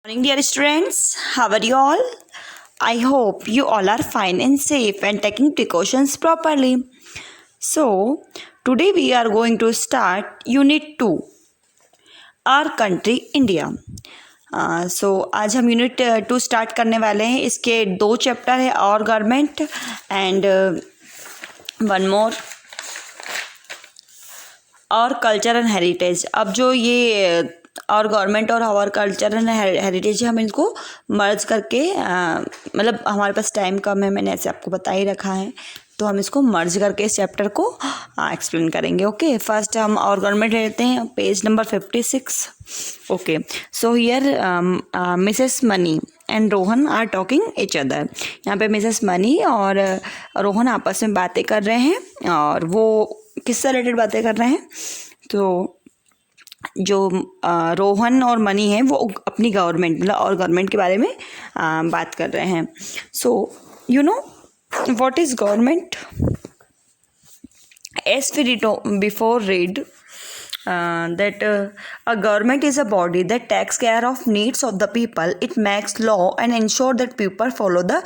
Morning, dear students. How are you all? I hope you all are fine and safe and taking precautions properly. So, today we are going to start Unit 2, Our Country, India. आज हम unit 2 start करने वाले हैं. इसके 2 chapter है, और government and one more और culture and heritage. अब जो ये और गवर्नमेंट और आवर कल्चर एंड हेरिटेज हम इनको मर्ज करके मतलब हमारे पास टाइम कम है, मैंने ऐसे आपको बता ही रखा है, तो हम इसको मर्ज करके इस चैप्टर को एक्सप्लेन करेंगे. ओके, फर्स्ट हम और गवर्नमेंट लेते हैं, page number 56. Okay, so here Mrs Mani and Rohan are talking each other. यहाँ पे मिसेस मनी और रोहन आपस में बातें कर रहे हैं. और वो किससे रिलेटेड बातें कर रहे हैं? तो जो रोहन और मनी है वो अपनी गवर्नमेंट मतलब और गवर्नमेंट के बारे में बात कर रहे हैं. So you know what is government? as we before read that a government is a body that takes care of needs of the people. It makes law and ensure that people follow the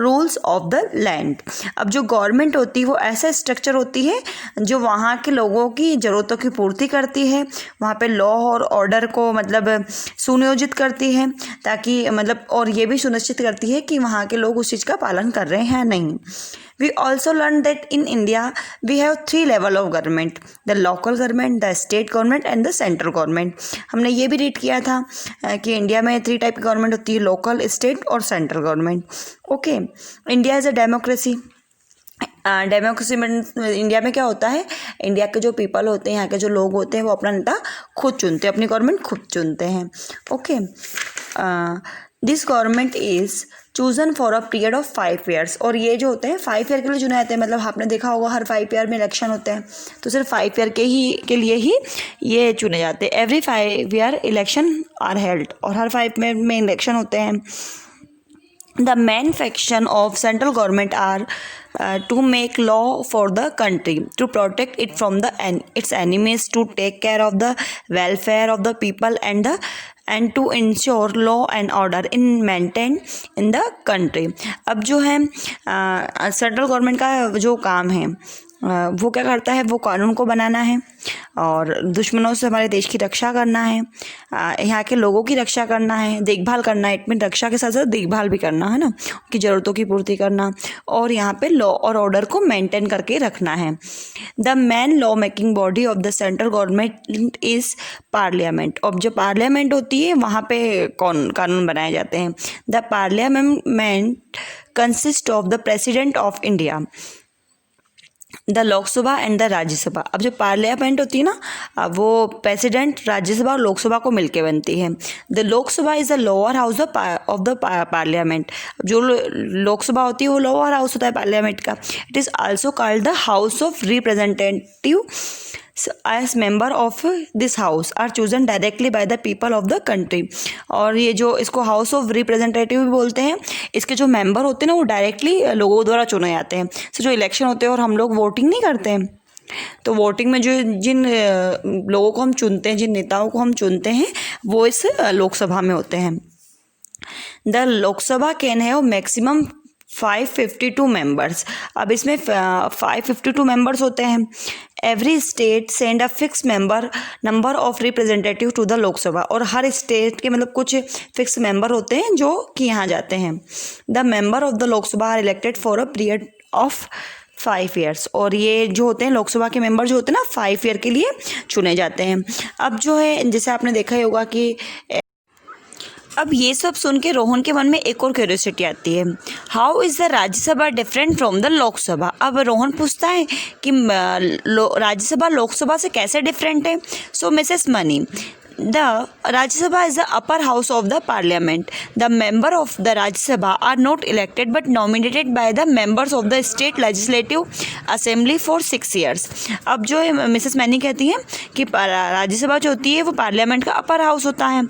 rules of the land. अब जो government होती है वो ऐसा structure होती है जो वहाँ के लोगों की ज़रूरतों की पूर्ति करती है, वहाँ पे लॉ और ऑर्डर को मतलब सुनियोजित करती है, ताकि मतलब और ये भी सुनिश्चित करती है कि वहाँ के लोग उस चीज़ का पालन कर रहे हैं नहीं. We also learned that in India we have 3 levels of government: the local government, the state government and the central government. हमने ये भी रीड किया था कि इंडिया में 3 टाइप की गवर्नमेंट होती है, लोकल, स्टेट और central government. Okay, India is a democracy. Democracy में इंडिया में क्या होता है, इंडिया के जो पीपल होते हैं, यहाँ के जो लोग होते हैं वो अपना नेता खुद चुनते हैं, अपनी गवर्नमेंट खुद चुनते हैं. Okay, this government is chosen for a period of 5 years. और ये जो होते हैं 5 ईयर के लिए चुने जाते हैं. मतलब आपने देखा होगा हर 5 ईयर में इलेक्शन होते हैं, तो सिर्फ 5 ईयर के लिए ही ये चुने जाते हैं. Every 5 year election are held, और हर 5 ईयर में इलेक्शन होते हैं. The main function of central government are to make law for the country, to protect it from its enemies, to take care of the welfare of the people and to ensure law and order in maintained in the country. अब जो है central government का जो काम है वो क्या करता है, वो कानून को बनाना है और दुश्मनों से हमारे देश की रक्षा करना है, यहाँ के लोगों की रक्षा करना है, देखभाल करना है. इट मीन रक्षा के साथ साथ देखभाल भी करना है ना, उनकी ज़रूरतों की पूर्ति करना, और यहाँ पे लॉ और ऑर्डर को मेंटेन करके रखना है. The main law making body of the central government is parliament. अब जो पार्लियामेंट होती है वहाँ पे कौन कानून बनाए जाते हैं. The parliament consist of the president of India, the Lok Sabha and the Rajya Sabha. अब जो पार्लियामेंट होती है ना, वो प्रेसिडेंट, राज्यसभा और लोकसभा को मिलके बनती है. The Lok Sabha is the lower house of the parliament. जो लोकसभा होती है वो लोअर हाउस होता है पार्लियामेंट का. It is also called the house of representative. as member of this house are chosen directly by the people of the country. और ये जो इसको हाउस ऑफ रिप्रेजेंटेटिव भी बोलते हैं. इसके जो मेंबर होते हैं ना वो डायरेक्टली लोगों द्वारा चुने जाते हैं. जो इलेक्शन होते हैं और हम लोग वोटिंग नहीं करते हैं, तो वोटिंग में जो जिन लोगों को हम चुनते हैं, जिन नेताओं को हम चुनते हैं, वो इस लोकसभा में होते हैं. The Lok Sabha can have maximum 552 members. अब इसमें 552 मेंबर्स होते हैं. Every state send a fix number of representative to the Lok Sabha. और हर स्टेट के मतलब कुछ फिक्स मेंबर होते हैं जो कि यहाँ जाते हैं. The member of the Lok Sabha are elected for a period of 5 years. और ये जो होते हैं लोकसभा के मेंबर जो होते हैं ना 5 ईयर के लिए चुने जाते हैं. अब जो है जैसे आपने देखा ही होगा कि अब ये सब सुन के रोहन के मन में एक और क्यूरियोसिटी आती है, how is the Rajya Sabha different from the Lok Sabha. अब रोहन पूछता है कि राज्यसभा लोकसभा से कैसे डिफरेंट है. So Mrs Mani, the Rajya Sabha is the upper house of the parliament. The member of the Rajya Sabha are not elected but nominated by the members of the state legislative assembly for 6 years. अब जो है Mrs many कहती हैं कि राज्यसभा जो होती है वो पार्लियामेंट का अपर हाउस होता है,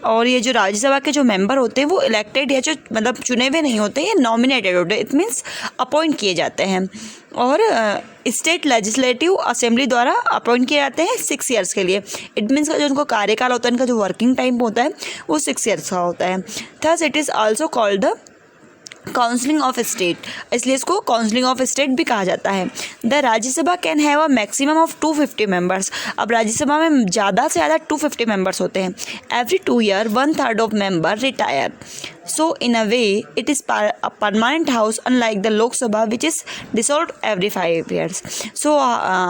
और ये जो राज्यसभा के जो मेंबर होते हैं वो इलेक्टेड या जो मतलब चुने हुए नहीं होते, ये नॉमिनेटेड होते हैं. इट मीन्स अपॉइंट किए जाते हैं. और स्टेट लेजिस्लेटिव असेंबली द्वारा अपॉइंट किए जाते हैं 6 ईयर्स के लिए। इट मीन्स का जो उनको कार्यकाल होता है, इनका जो वर्किंग टाइम होता है वो 6 ईयर्स का होता है। Thus it is also called the counselling of state, इसलिए इसको काउंसलिंग ऑफ स्टेट भी कहा जाता है। The Rajya Sabha can have a maximum of 250 members. अब राज्यसभा में ज़्यादा से ज़्यादा 250 मेंबर्स होते हैं। Every 2 year 1/3 of member retire, so in a way it is a permanent house unlike the Lok Sabha which is dissolve every 5 years. सो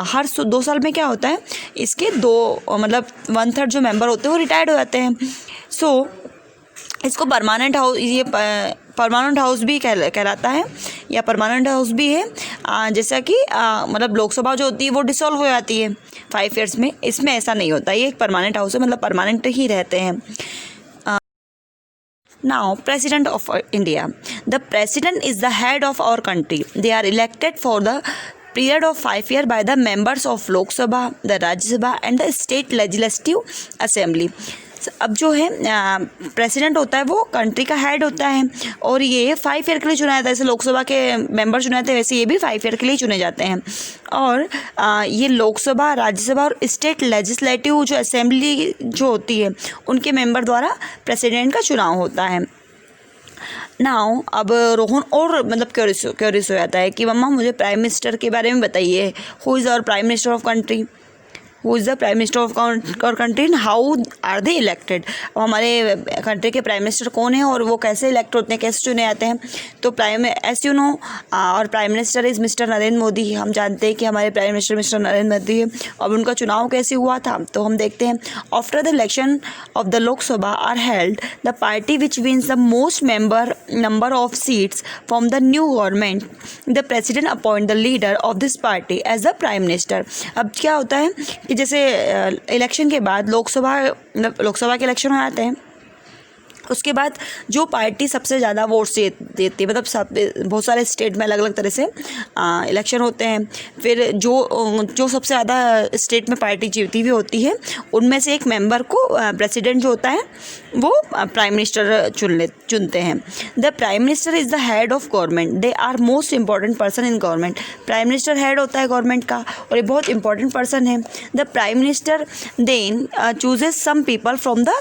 हर 2 साल में क्या होता है, इसके 2 मतलब 1/3 जो मेंबर होते हैं वो रिटायर्ड हो जाते हैं। सो इसको परमानेंट हाउस, ये परमानेंट हाउस भी कहलाता है या परमानेंट हाउस भी है। जैसा कि मतलब लोकसभा जो होती है वो डिसॉल्व हो जाती है 5 ईयर्स में, इसमें ऐसा नहीं होता, ये एक परमानेंट हाउस है, मतलब परमानेंट ही रहते हैं। Now, President of India. The President is the head of our country. They are elected for the period of 5 years by the members of Lok Sabha, the Rajya Sabha and the State Legislative Assembly. अब जो है president होता है वो country का head होता है और ये 5 ईयर के लिए चुना जाता है। जैसे लोकसभा के मेंबर चुने जाते हैं वैसे ये भी 5 ईयर के लिए चुने जाते हैं। और ये लोकसभा, राज्यसभा और स्टेट लेजिस्लेटिव जो असेंबली जो होती है उनके मेंबर द्वारा प्रेसिडेंट का चुनाव होता है। नाउ अब रोहन और मतलब क्यूरियस हो जाता है कि मम्मा मुझे प्राइम मिनिस्टर के बारे में बताइए। Who is our prime minister of country, who is the prime minister of our country and how are they elected. अब हमारे कंट्री के प्राइम मिनिस्टर कौन है और वो कैसे इलेक्ट होते हैं, कैसे चुने जाते हैं। तो एस यू नो और prime minister is mister Narendra Modi. हम जानते हैं कि हमारे prime minister mister Narendra Modi है। अब उनका चुनाव कैसे हुआ था तो हम देखते हैं। After the election of the Lok Sabha are held, the party which wins the most number of seats from the new government, the president appoint the leader of this party as the prime minister. अब क्या होता है कि जैसे election के बाद लोकसभा के election हो जाते हैं, उसके बाद जो पार्टी सबसे ज़्यादा वोट्स देती है, मतलब बहुत सारे स्टेट में अलग अलग तरह से इलेक्शन होते हैं। फिर जो सबसे ज़्यादा स्टेट में पार्टी जीती हुई होती है उनमें से एक मेंबर को प्रेसिडेंट जो होता है वो प्राइम मिनिस्टर चुनते हैं। The prime minister is the head of government, they are most important person in government. Prime minister head होता है गवर्नमेंट का और ये बहुत इंपॉर्टेंट पर्सन है। The prime minister then chooses some people from the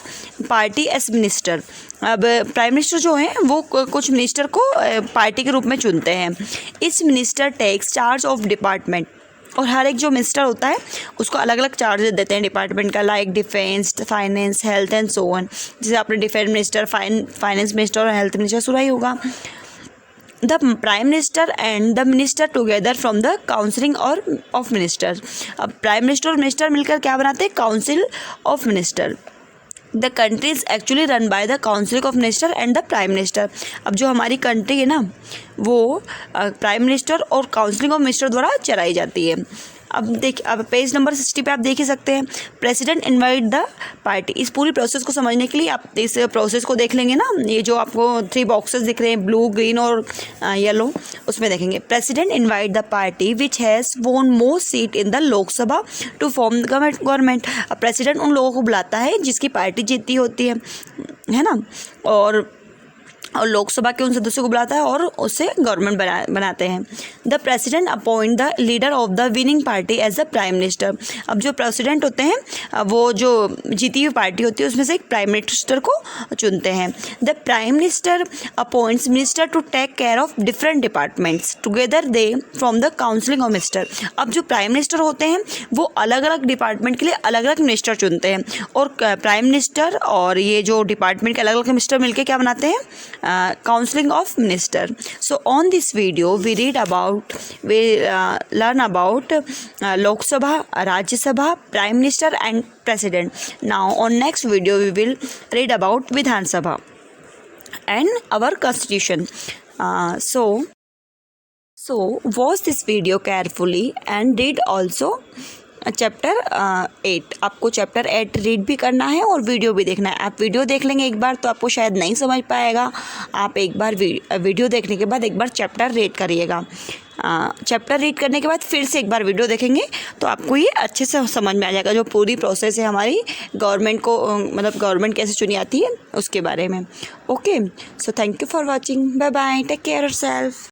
party as minister. अब prime minister जो हैं वो कुछ मिनिस्टर को पार्टी के रूप में चुनते हैं। इस minister takes charge of department, और हर एक जो मिनिस्टर होता है उसको अलग अलग चार्ज देते हैं डिपार्टमेंट का, like defence, finance, health and so on. जैसे आपने डिफेंस मिनिस्टर, फाइनेंस मिनिस्टर और हेल्थ मिनिस्टर सुना ही होगा। The prime minister and the minister together from the counselling और ऑफ मिनिस्टर। अब प्राइम मिनिस्टर और मिनिस्टर मिलकर क्या बनाते हैं, council of minister. The country is actually run by the council of minister and the prime minister. अब जो हमारी कंट्री है ना वो प्राइम मिनिस्टर और काउंसिल ऑफ मिनिस्टर द्वारा चलाई जाती है। अब पेज नंबर 60 पे आप देख ही सकते हैं। President invite the party. इस पूरी प्रोसेस को समझने के लिए आप इस प्रोसेस को देख लेंगे ना, ये जो आपको 3 बॉक्सेस दिख रहे हैं, ब्लू, ग्रीन और येलो, उसमें देखेंगे। President invite the party which has won most seat in the Lok Sabha to form government. अब प्रेसिडेंट उन लोगों को बुलाता है जिसकी पार्टी जीती होती है ना, और लोकसभा के उन सदस्यों को बुलाता है और उससे गवर्नमेंट बनाते हैं। The president appoint the leader of the winning party as the prime minister. अब जो प्रेसिडेंट होते हैं वो जो जीती हुई पार्टी होती है उसमें से एक प्राइम मिनिस्टर को चुनते हैं। The prime minister appoints minister to take care of different departments together they from the counselling of minister. अब जो प्राइम मिनिस्टर होते हैं वो अलग अलग डिपार्टमेंट के लिए अलग अलग मिनिस्टर चुनते हैं और प्राइम मिनिस्टर और ये जो डिपार्टमेंट के अलग अलग मिनिस्टर मिलकर क्या बनाते हैं, counseling of minister. So on this video we learn about Lok Sabha, Rajya Sabha, Prime Minister and President. Now on next video we will read about Vidhan Sabha and our constitution. So watch this video carefully and read also chapter 8। आपको chapter 8 read भी करना है और video भी देखना है। आप video देख लेंगे एक बार तो आपको शायद नहीं समझ पाएगा, आप एक बार वीडियो देखने के बाद एक बार चैप्टर रीड करिएगा। चैप्टर रीड करने के बाद फिर से एक बार वीडियो देखेंगे तो आपको ये अच्छे से समझ में आ जाएगा जो पूरी प्रोसेस है हमारी गवर्नमेंट को, मतलब गवर्नमेंट कैसे चुनी जाती है उसके बारे में। Okay, so thank you for watching, bye bye, take care yourself.